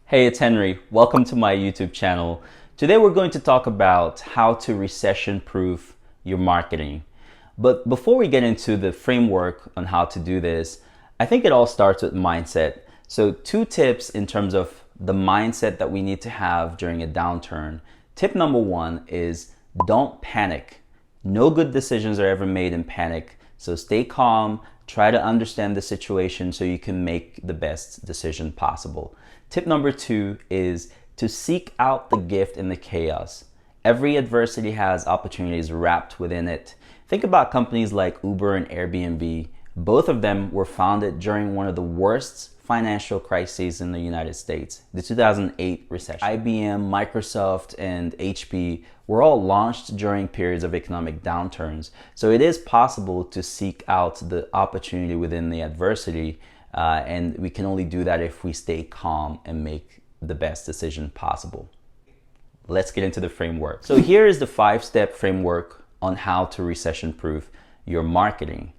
Hey, it's Henry. Welcome to my YouTube channel. Today we're going to talk about how to recession-proof your marketing. But before we get into the framework on how to do this, I think it all starts with mindset. So 2 tips in terms of the mindset that we need to have during a downturn. Tip number 1 is don't panic. No good decisions are ever made in panic. So stay calm, try to understand the situation so you can make the best decision possible. Tip number 2 is to seek out the gift in the chaos. Every adversity has opportunities wrapped within it. Think about companies like Uber and Airbnb. Both of them were founded during one of the worst financial crises in the United States, the 2008 recession. IBM, Microsoft, and HP were all launched during periods of economic downturns. So it is possible to seek out the opportunity within the adversity. And we can only do that if we stay calm and make the best decision possible. Let's get into the framework. So here is the 5-step framework on how to recession-proof your marketing.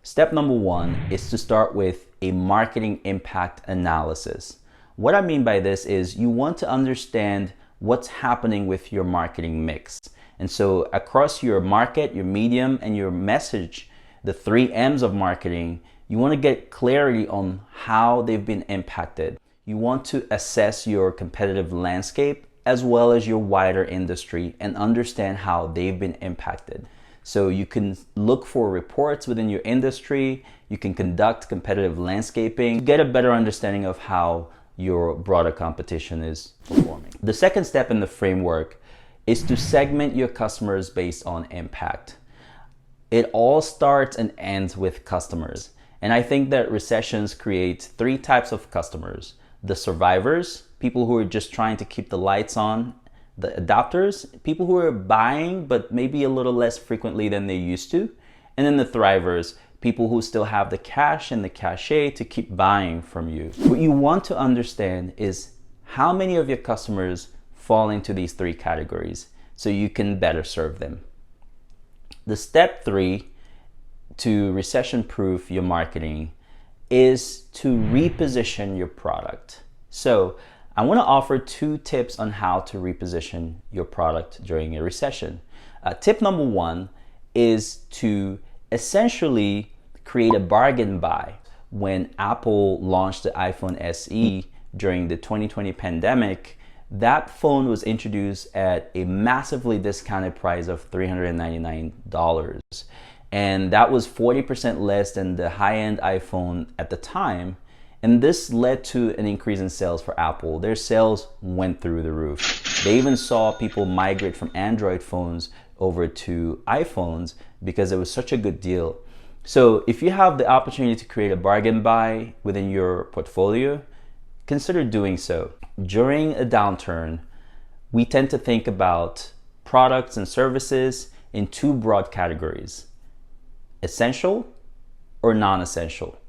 Step number 1 is to start with a marketing impact analysis. What I mean by this is you want to understand what's happening with your marketing mix. And so across your market, your medium, and your message, the 3 M's of marketing, you want to get clarity on how they've been impacted. You want to assess your competitive landscape as well as your wider industry and understand how they've been impacted. So you can look for reports within your industry, you can conduct competitive landscaping, get a better understanding of how your broader competition is performing. The second step in the framework is to segment your customers based on impact. It all starts and ends with customers. And I think that recessions create 3 types of customers. The survivors, people who are just trying to keep the lights on. The adopters, people who are buying but maybe a little less frequently than they used to. And then the thrivers, people who still have the cash and the cachet to keep buying from you. What you want to understand is how many of your customers fall into these 3 categories so you can better serve them. The step 3 to recession-proof your marketing is to reposition your product. So I want to offer 2 tips on how to reposition your product during a recession. Tip number 1 is to essentially create a bargain buy. When Apple launched the iPhone SE during the 2020 pandemic, that phone was introduced at a massively discounted price of $399. And that was 40% less than the high-end iPhone at the time. And this led to an increase in sales for Apple. Their sales went through the roof. They even saw people migrate from Android phones over to iPhones because it was such a good deal. So if you have the opportunity to create a bargain buy within your portfolio, consider doing so. During a downturn, we tend to think about products and services in 2 broad categories: essential or non-essential,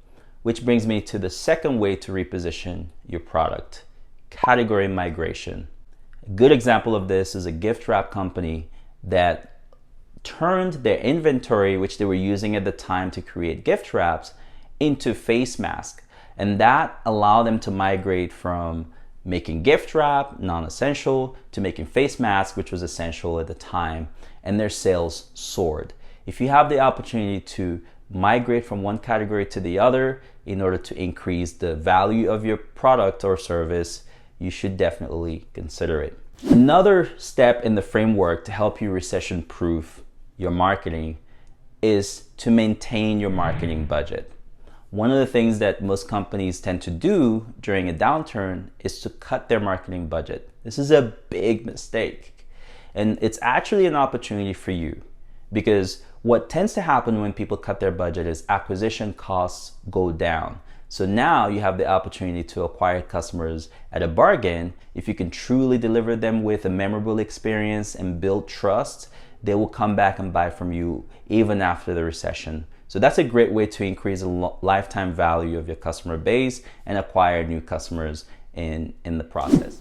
which brings me to the second way to reposition your product: category migration. A good example of this is a gift wrap company that turned their inventory, which they were using at the time to create gift wraps, into face masks. And that allowed them to migrate from making gift wrap, non-essential, to making face masks, which was essential at the time, and their sales soared. If you have the opportunity to migrate from one category to the other in order to increase the value of your product or service, you should definitely consider it. Another step in the framework to help you recession-proof your marketing is to maintain your marketing budget. One of the things that most companies tend to do during a downturn is to cut their marketing budget. This is a big mistake. And it's actually an opportunity for you, because what tends to happen when people cut their budget is acquisition costs go down. So now you have the opportunity to acquire customers at a bargain. If you can truly deliver them with a memorable experience and build trust, they will come back and buy from you even after the recession. So that's a great way to increase the lifetime value of your customer base and acquire new customers in the process.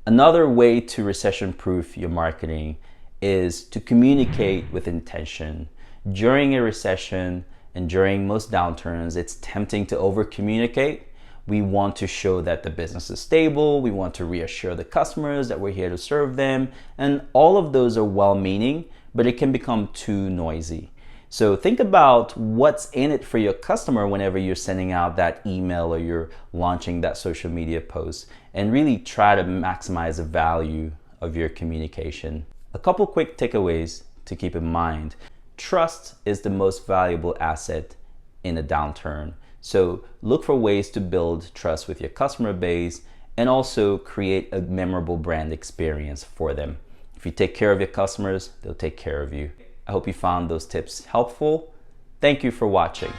Another way to recession-proof your marketing is to communicate with intention. During a recession and during most downturns, it's tempting to over-communicate. We want to show that the business is stable. We want to reassure the customers that we're here to serve them. And all of those are well-meaning, but it can become too noisy. So think about what's in it for your customer whenever you're sending out that email or you're launching that social media post, and really try to maximize the value of your communication. A couple quick takeaways to keep in mind. Trust is the most valuable asset in a downturn. So look for ways to build trust with your customer base and also create a memorable brand experience for them. If you take care of your customers, they'll take care of you. I hope you found those tips helpful. Thank you for watching.